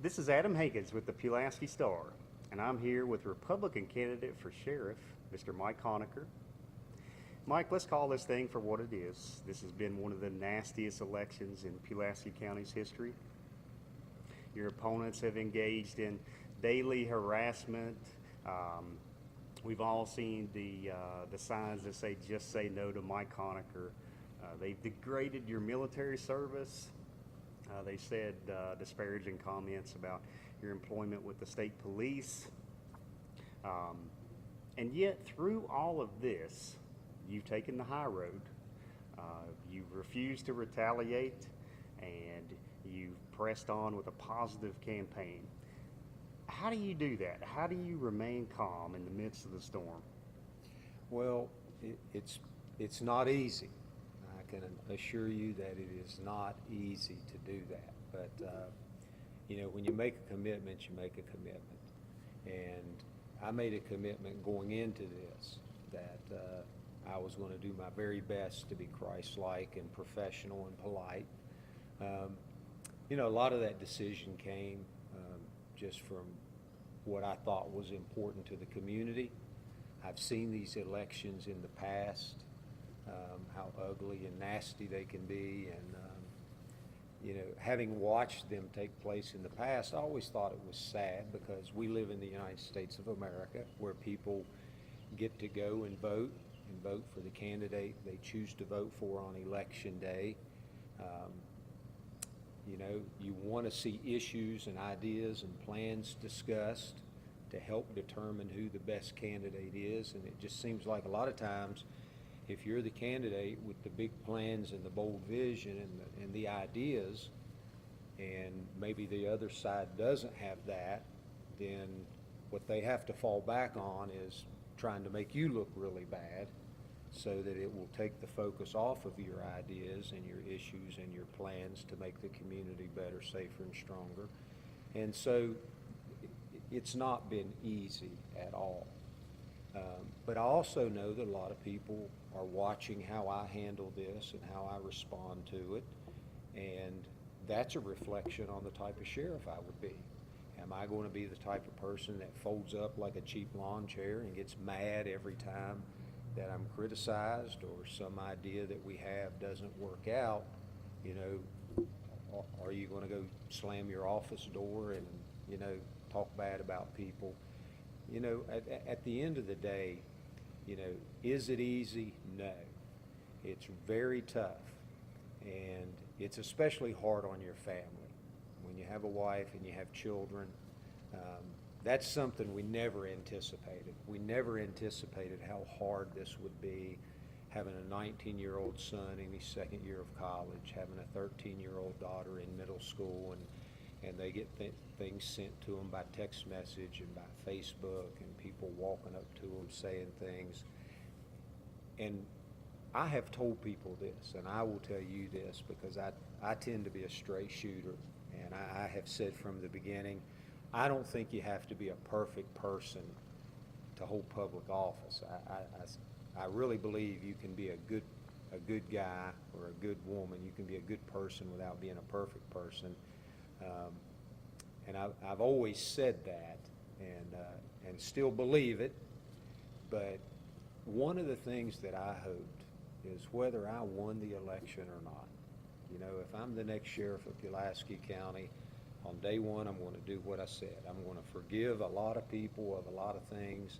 This is Adam Hankins with the Pulaski Star, and I'm here with Republican candidate for sheriff, Mr. Mike Honaker. Mike, let's call this thing for what it is. This has been one of the nastiest elections in Pulaski County's history. Your opponents have engaged in daily harassment. We've all seen the signs that say, "Just say no to Mike Honaker." They've degraded your military service. They said disparaging comments about your employment with the state police. And yet, through all of this, you've taken the high road. You've refused to retaliate, and you've pressed on with a positive campaign. How do you do that? How do you remain calm in the midst of the storm? Well, it's not easy. I can assure you that it is not easy to do that. But when you make a commitment, you make a commitment. And I made a commitment going into this that I was going to do my very best to be Christ-like and professional and polite. A lot of that decision came just from what I thought was important to the community. I've seen these elections in the past, how ugly and nasty they can be, and having watched them take place in the past, I always thought it was sad because we live in the United States of America where people get to go and vote for the candidate they choose to vote for on election day. You want to see issues and ideas and plans discussed to help determine who the best candidate is, and it just seems like a lot of times if you're the candidate with the big plans and the bold vision and the ideas, and maybe the other side doesn't have that, then what they have to fall back on is trying to make you look really bad so that it will take the focus off of your ideas and your issues and your plans to make the community better, safer, and stronger. And so it's not been easy at all. But I also know that a lot of people are watching how I handle this and how I respond to it, and that's a reflection on the type of sheriff I would be. Am I going to be the type of person that folds up like a cheap lawn chair and gets mad every time that I'm criticized or some idea that we have doesn't work out? Are you going to go slam your office door and talk bad about people? At the end of the day, is it easy? No. It's very tough, and it's especially hard on your family. When you have a wife and you have children, that's something we never anticipated. We never anticipated how hard this would be, having a 19-year-old son in his second year of college, having a 13-year-old daughter in middle school, and they get things sent to them by text message and by Facebook, and people walking up to them saying things. And I have told people this, and I will tell you this because I tend to be a straight shooter, and I have said from the beginning, I don't think you have to be a perfect person to hold public office. I really believe you can be a good guy or a good woman. You can be a good person without being a perfect person. And I've always said that, and still believe it. But one of the things that I hoped is whether I won the election or not. If I'm the next sheriff of Pulaski County, on day one I'm going to do what I said. I'm going to forgive a lot of people of a lot of things,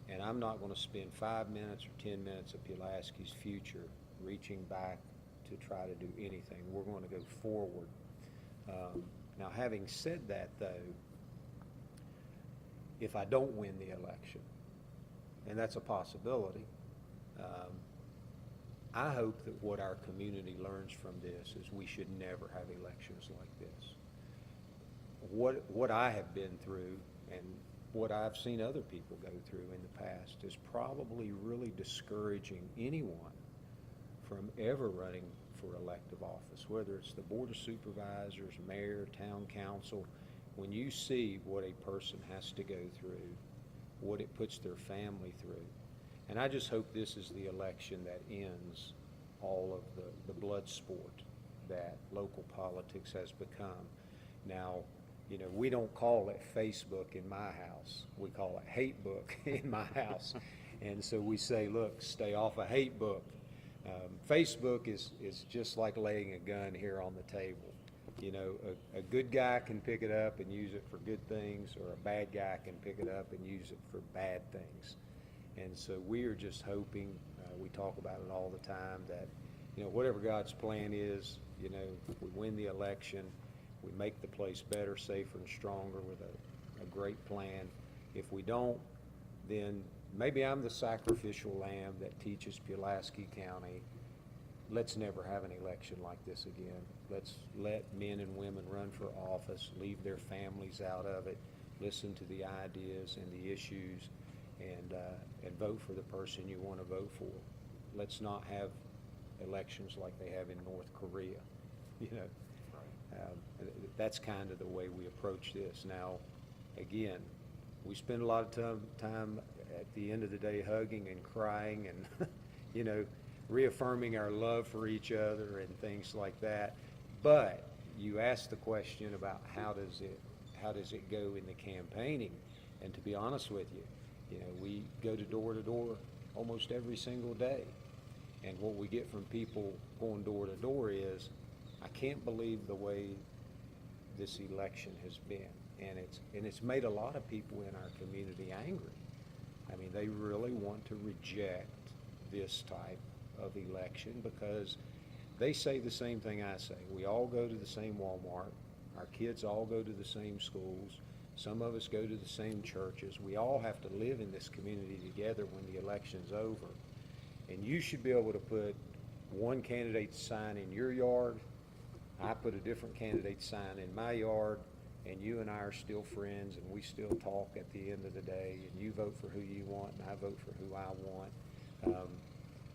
and I'm not going to spend 5 minutes or 10 minutes of Pulaski's future reaching back to try to do anything. We're going to go forward. Now, having said that, though, if I don't win the election, and that's a possibility, I hope that what our community learns from this is we should never have elections like this. What I have been through and what I've seen other people go through in the past is probably really discouraging anyone from ever running for elective office, whether it's the Board of Supervisors, mayor, town council. When you see what a person has to go through, what it puts their family through, and I just hope this is the election that ends all of the blood sport that local politics has become. Now, You know, we don't call it Facebook in my house. We call it hate book in my house. And so we say, look, stay off of hate book. Facebook is just like laying a gun here on the table. You know, a good guy can pick it up and use it for good things, or a bad guy can pick it up and use it for bad things. And so we are just hoping, we talk about it all the time, that, you know, whatever God's plan is, you know, we win the election, we make the place better, safer, and stronger with a great plan. If we don't, then maybe I'm the sacrificial lamb that teaches Pulaski County, let's never have an election like this again. Let's let men and women run for office, leave their families out of it, listen to the ideas and the issues, and vote for the person you want to vote for. Let's not have elections like they have in North Korea, you know. That's kind of the way we approach this. Now, again, we spend a lot of time at the end of the day hugging and crying and, you know, reaffirming our love for each other and things like that. But you asked the question about how does it go in the campaigning, and to be honest with you, you know, we go to door almost every single day, and what we get from people going door to door is, I can't believe the way this election has been, and it's made a lot of people in our community angry. I mean, they really want to reject this type of election because they say the same thing I say. We all go to the same Walmart. Our kids all go to the same schools. Some of us go to the same churches. We all have to live in this community together when the election's over. And you should be able to put one candidate's sign in your yard. I put a different candidate's sign in my yard, and you and I are still friends, and we still talk at the end of the day, and you vote for who you want, and I vote for who I want.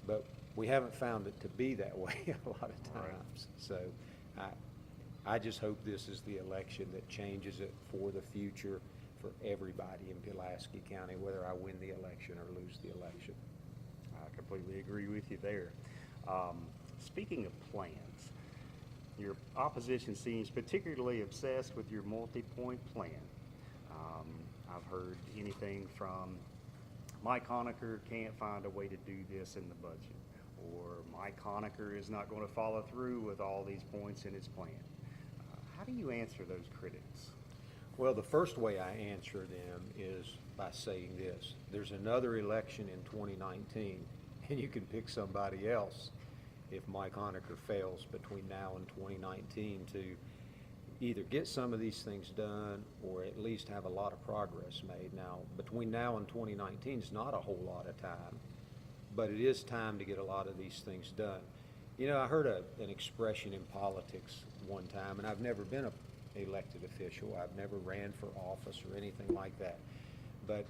But we haven't found it to be that way a lot of times. Right. So I just hope this is the election that changes it for the future for everybody in Pulaski County, whether I win the election or lose the election. I completely agree with you there. Speaking of plans, your opposition seems particularly obsessed with your multi-point plan. I've heard anything from Mike Honaker can't find a way to do this in the budget, or Mike Honaker is not going to follow through with all these points in his plan. How do you answer those critics? Well, the first way I answer them is by saying this. There's another election in 2019, and you can pick somebody else if Mike Honaker fails between now and 2019 to either get some of these things done or at least have a lot of progress made. Now, between now and 2019 is not a whole lot of time, but it is time to get a lot of these things done. You know, I heard an expression in politics one time, and I've never been an elected official. I've never ran for office or anything like that. But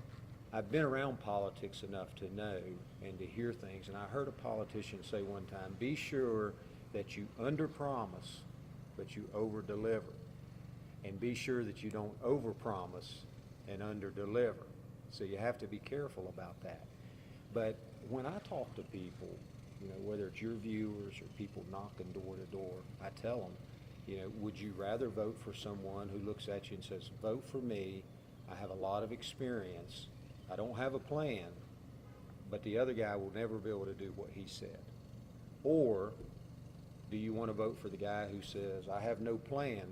I've been around politics enough to know and to hear things, and I heard a politician say one time, be sure that you under-promise, but you over-deliver. And be sure that you don't over-promise and under-deliver. So you have to be careful about that. But when I talk to people, you know, whether it's your viewers or people knocking door to door, I tell them, you know, would you rather vote for someone who looks at you and says, vote for me, I have a lot of experience, I don't have a plan, but the other guy will never be able to do what he said? Or do you want to vote for the guy who says, I have no plan?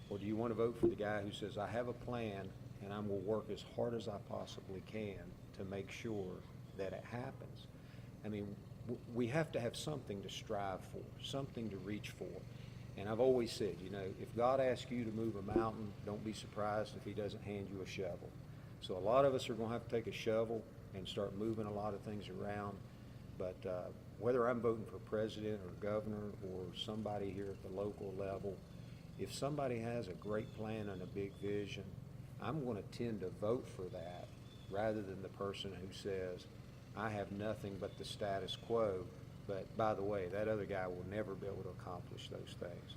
Or do you want to vote for the guy who says, I have a plan and I will work as hard as I possibly can to make sure that it happens? I mean, we have to have something to strive for, something to reach for. And I've always said, you know, if God asks you to move a mountain, don't be surprised if he doesn't hand you a shovel. So a lot of us are going to have to take a shovel and start moving a lot of things around. But whether I'm voting for president or governor or somebody here at the local level, if somebody has a great plan and a big vision, I'm going to tend to vote for that rather than the person who says, I have nothing but the status quo, but by the way, that other guy will never be able to accomplish those things.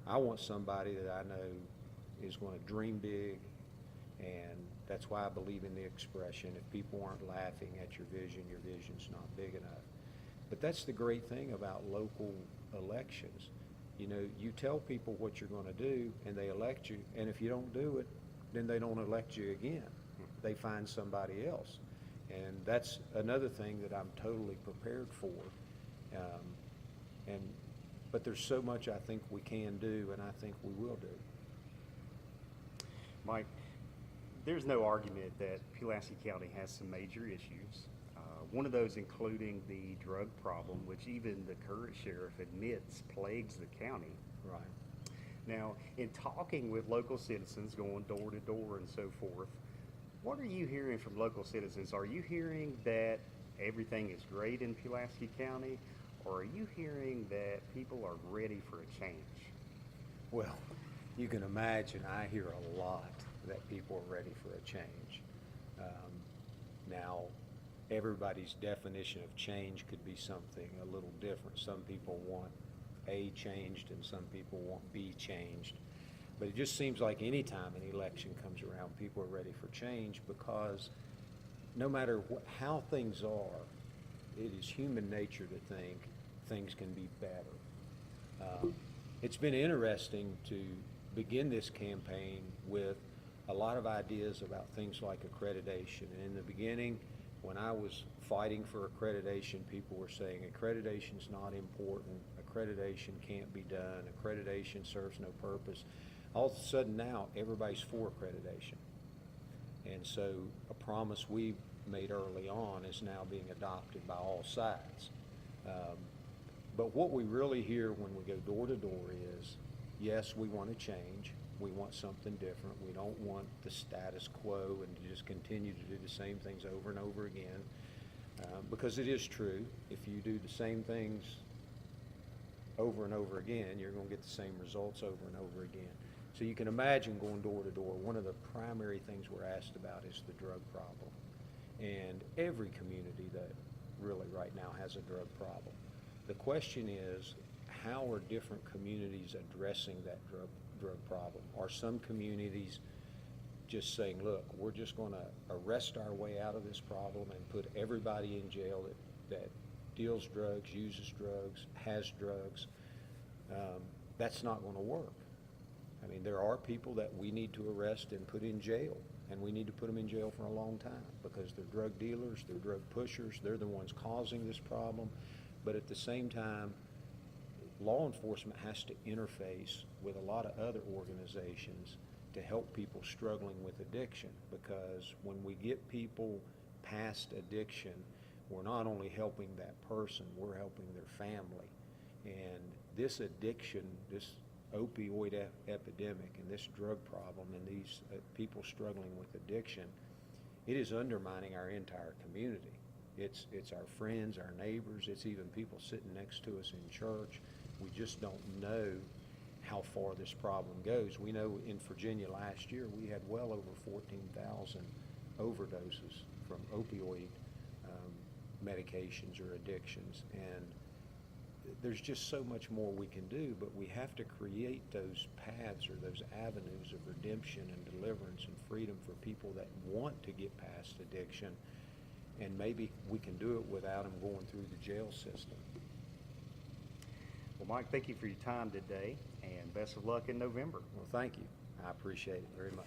I want somebody that I know is going to dream big, and that's why I believe in the expression, if people aren't laughing at your vision's not big enough. But that's the great thing about local elections. You know, you tell people what you're going to do, and they elect you, and if you don't do it, then they don't elect you again. They find somebody else. And that's another thing that I'm totally prepared for. But there's so much I think we can do, and I think we will do. Mike, there's no argument that Pulaski County has some major issues. One of those including the drug problem, which even the current sheriff admits plagues the county. Right. Now, in talking with local citizens, going door to door and so forth, what are you hearing from local citizens? Are you hearing that everything is great in Pulaski County, or are you hearing that people are ready for a change? Well, you can imagine I hear a lot that people are ready for a change. Now, everybody's definition of change could be something a little different. Some people want A changed and some people want B changed. But it just seems like any time an election comes around, people are ready for change, because no matter how things are, it is human nature to think things can be better. It's been interesting to begin this campaign with a lot of ideas about things like accreditation. And in the beginning, when I was fighting for accreditation, people were saying accreditation's not important, accreditation can't be done, accreditation serves no purpose. All of a sudden now, everybody's for accreditation. And so a promise we made early on is now being adopted by all sides. But what we really hear when we go door to door is, yes, we want to change. We want something different. We don't want the status quo and to just continue to do the same things over and over again. Because it is true, if you do the same things over and over again, you're going to get the same results over and over again. So you can imagine going door to door, one of the primary things we're asked about is the drug problem. And every community that really right now has a drug problem. The question is, how are different communities addressing that drug problem? Are some communities just saying, look, we're just going to arrest our way out of this problem and put everybody in jail that deals drugs, uses drugs, has drugs? That's not going to work. I mean, there are people that we need to arrest and put in jail, and we need to put them in jail for a long time because they're drug dealers, they're drug pushers, they're the ones causing this problem. But at the same time, law enforcement has to interface with a lot of other organizations to help people struggling with addiction, because when we get people past addiction, we're not only helping that person, we're helping their family. And this addiction, this opioid epidemic and this drug problem and these people struggling with addiction, it is undermining our entire community. It's our friends, our neighbors, it's even people sitting next to us in church. We just don't know how far this problem goes. We know in Virginia last year we had well over 14,000 overdoses from opioid medications or addictions, and there's just so much more we can do, but we have to create those paths or those avenues of redemption and deliverance and freedom for people that want to get past addiction, and maybe we can do it without them going through the jail system. Well, Mike, thank you for your time today, and best of luck in November. Well, thank you. I appreciate it very much.